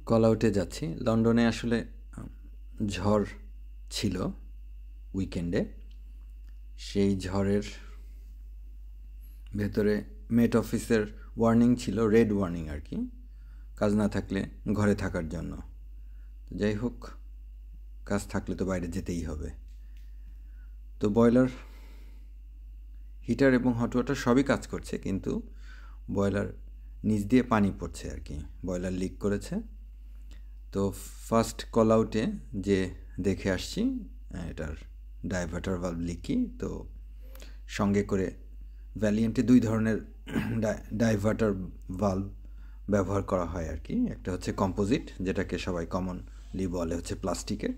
Call আউটে যাচ্ছি। লন্ডনে আসলে ঝড় ছিল উইকেন্ডে। সেই ঝড়ের ভেতরে মেট অফিসের ওয়ার্নিং ছিল, রেড ওয়ার্নিং আর কি, কাজ না থাকলে ঘরে থাকার জন্য। যাই হোক, কাজ থাকলে তো বাইরে যেতেই হবে। তো বয়লার, হিটার এবং হট ওয়াটার সবই কাজ করছে, কিন্তু বয়লার নিচ দিয়ে পানি পড়ছে আর কি, বয়লার লিক করেছে। তো ফার্স্ট কল আউটে যে দেখে আসছি এটার ডাইভার্টার ভালভ লিকি। তো সঙ্গে করে ভ্যালিয়ান্টে দুই ধরনের ডাইভার্টার ভালভ ব্যবহার করা হয় আর কি। একটা হচ্ছে কম্পোজিট, যেটাকে সবাই কমনলি বলে হচ্ছে প্লাস্টিকের,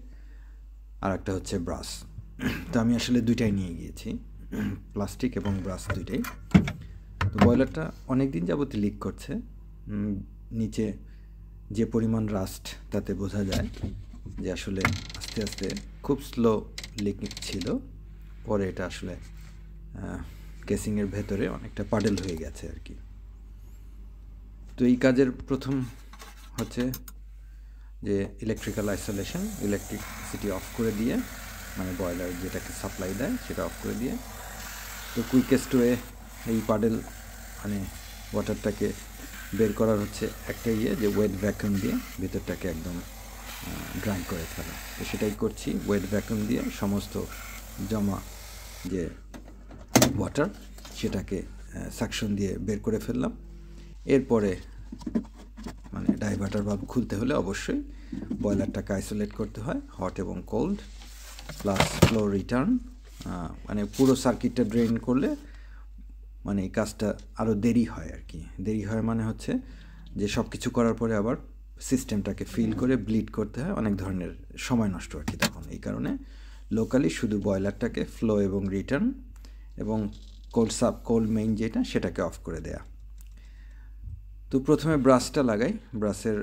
আর একটা হচ্ছে ব্রাশ। তো আমি আসলে দুইটাই নিয়ে গিয়েছি, প্লাস্টিক এবং ব্রাশ দুইটাই। তো বয়লারটা অনেক দিন যাবত লিক করছে। নিচে যে পরিমাণ রাস্ট, তাতে বোঝা যায় যে আসলে আস্তে আস্তে খুব স্লো লিকিং ছিল। পরে এটা আসলে কেসিংয়ের ভেতরে অনেকটা পাডেল হয়ে গেছে আর কি। তো এই কাজের প্রথম হচ্ছে যে ইলেকট্রিক্যাল আইসোলেশন, ইলেকট্রিসিটি অফ করে দিয়ে, মানে বয়লার যেটাকে সাপ্লাই দেয় সেটা অফ করে দিয়ে। তো কুইকেস্ট ওয়ে এই পাডেল মানে ওয়াটারটাকে বের করার হচ্ছে একটা যে ওয়েট ভ্যাকুয়াম দিয়ে ভেতরটাকে একদম ড্রাই করে ফেলা। তো সেটাই করছি, ওয়েট ভ্যাকুয়াম দিয়ে সমস্ত জমা যে ওয়াটার সেটাকে সাকশন দিয়ে বের করে ফেললাম। এরপরে মানে ডাইভার্টার ভালভ খুলতে হলে অবশ্যই বয়লারটাকে আইসোলেট করতে হয়, হট এবং কোল্ড প্লাস ফ্লো রিটার্ন, মানে পুরো সার্কিটটা ড্রেন করলে মানে এই কাজটা আরও দেরি হয় আর কি। দেরি হয় মানে হচ্ছে যে সব কিছু করার পরে আবার সিস্টেমটাকে ফিল করে ব্লিড করতে হয়, অনেক ধরনের সময় নষ্ট আর কি তখন। এই কারণে লোকালি শুধু বয়লারটাকে ফ্লো এবং রিটার্ন এবং কোল্ড মেইন যেটা, সেটাকে অফ করে দেয়া। তো প্রথমে ব্রাশটা লাগাই, ব্রাশের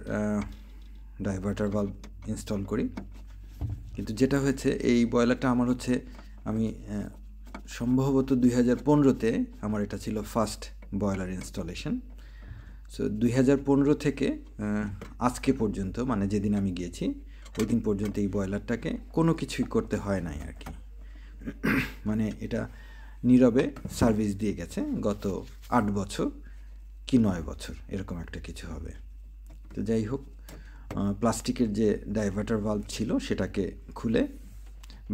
ডাইভার্টার ভালভ ইনস্টল করি। কিন্তু যেটা হয়েছে, এই বয়লারটা আমার হচ্ছে আমি সম্ভবত 2015-তে আমার এটা ছিল ফার্স্ট বয়লার ইনস্টলেশন। সো 2015 থেকে আজকে পর্যন্ত, মানে যেদিন আমি গিয়েছি ওই দিন পর্যন্ত এই বয়লারটাকে কোনো কিছুই করতে হয় নাই আর কি। মানে এটা নীরবে সার্ভিস দিয়ে গেছে গত 8 বছর কি 9 বছর, এরকম একটা কিছু হবে। তো যাই হোক, প্লাস্টিকের যে ডাইভার্টার ভালভ ছিল সেটাকে খুলে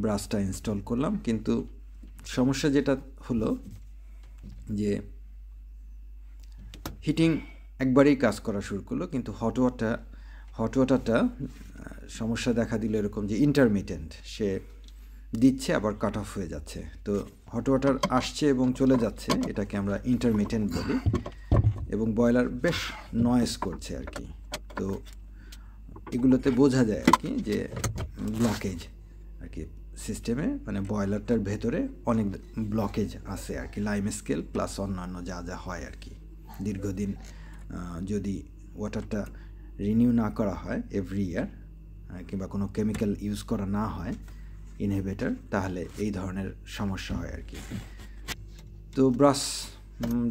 ব্রাশটা ইনস্টল করলাম। কিন্তু সমস্যা যেটা হলো যে হিটিং একবারেই কাজ করা শুরু করলো, কিন্তু হট ওয়াটারটা সমস্যা দেখা দিল এরকম যে ইন্টারমিটেন্ট, সে দিচ্ছে আবার কাট অফ হয়ে যাচ্ছে। তো হট ওয়াটার আসছে এবং চলে যাচ্ছে, এটাকে আমরা ইন্টারমিটেন্ট বলি, এবং বয়লার বেশ নয়েজ করছে আর কি। তো এগুলোতে বোঝা যায় আর কি যে ব্লকেজ আর কি সিস্টেমে, মানে বয়লারটার ভেতরে অনেক ব্লকেজ আছে আর কি, লাইম স্কেল প্লাস অন্যান্য যা যা হয় আর কি। দীর্ঘদিন যদি ওয়াটারটা রিনিউ না করা হয় এভরি ইয়ার, কিংবা কোনো কেমিক্যাল ইউজ করা না হয় ইনহিবিটর, তাহলে এই ধরনের সমস্যা হয় আর কি। তো ব্রাশ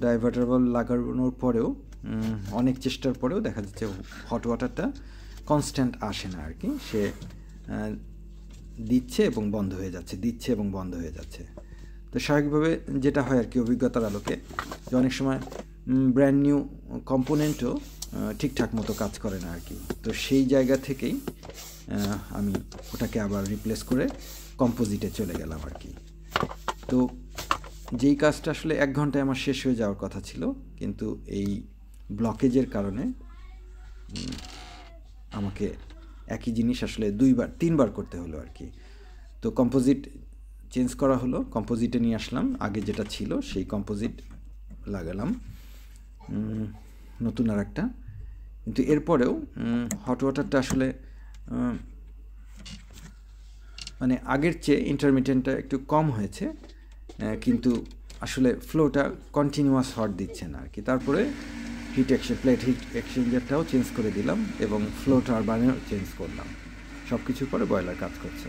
ডাইভার্টার ভালভ লাগানোর পরেও অনেক চেষ্টার পরেও দেখা যাচ্ছে হট ওয়াটারটা কনস্ট্যান্ট আসে না আর কি, সে দিচ্ছে এবং বন্ধ হয়ে যাচ্ছে, দিচ্ছে এবং বন্ধ হয়ে যাচ্ছে। তো স্বাভাবিকভাবে যেটা হয় আর কি, অভিজ্ঞতার আলোকে, যে অনেক সময় ব্র্যান্ড নিউ কম্পোনেন্টও ঠিকঠাক মতো কাজ করে না আর কি। তো সেই জায়গা থেকেই আমি ওটাকে আবার রিপ্লেস করে কম্পোজিটে চলে গেলাম আর কি। তো যেই কাজটা আসলে 1 ঘন্টায় আমার শেষ হয়ে যাওয়ার কথা ছিল, কিন্তু এই ব্লকেজের কারণে আমাকে একই জিনিস আসলে 2-3 বার করতে হলো আর কি। তো কম্পোজিট চেঞ্জ করা হলো, কম্পোজিটে নিয়ে আসলাম, আগে যেটা ছিল সেই কম্পোজিট লাগালাম নতুন আর একটা। কিন্তু এরপরেও হট ওয়াটারটা আসলে মানে আগের চেয়ে ইন্টারমিটেন্টটা একটু কম হয়েছে, কিন্তু আসলে ফ্লোটা কন্টিনিউয়াস হট দিচ্ছে না আর কি। তারপরে প্লেট হিট এক্সচেঞ্জারটাও চেঞ্জ করে দিলাম এবং ফ্লো টারবাইনও চেঞ্জ করলাম। সব কিছু করে বয়লার কাজ করছে।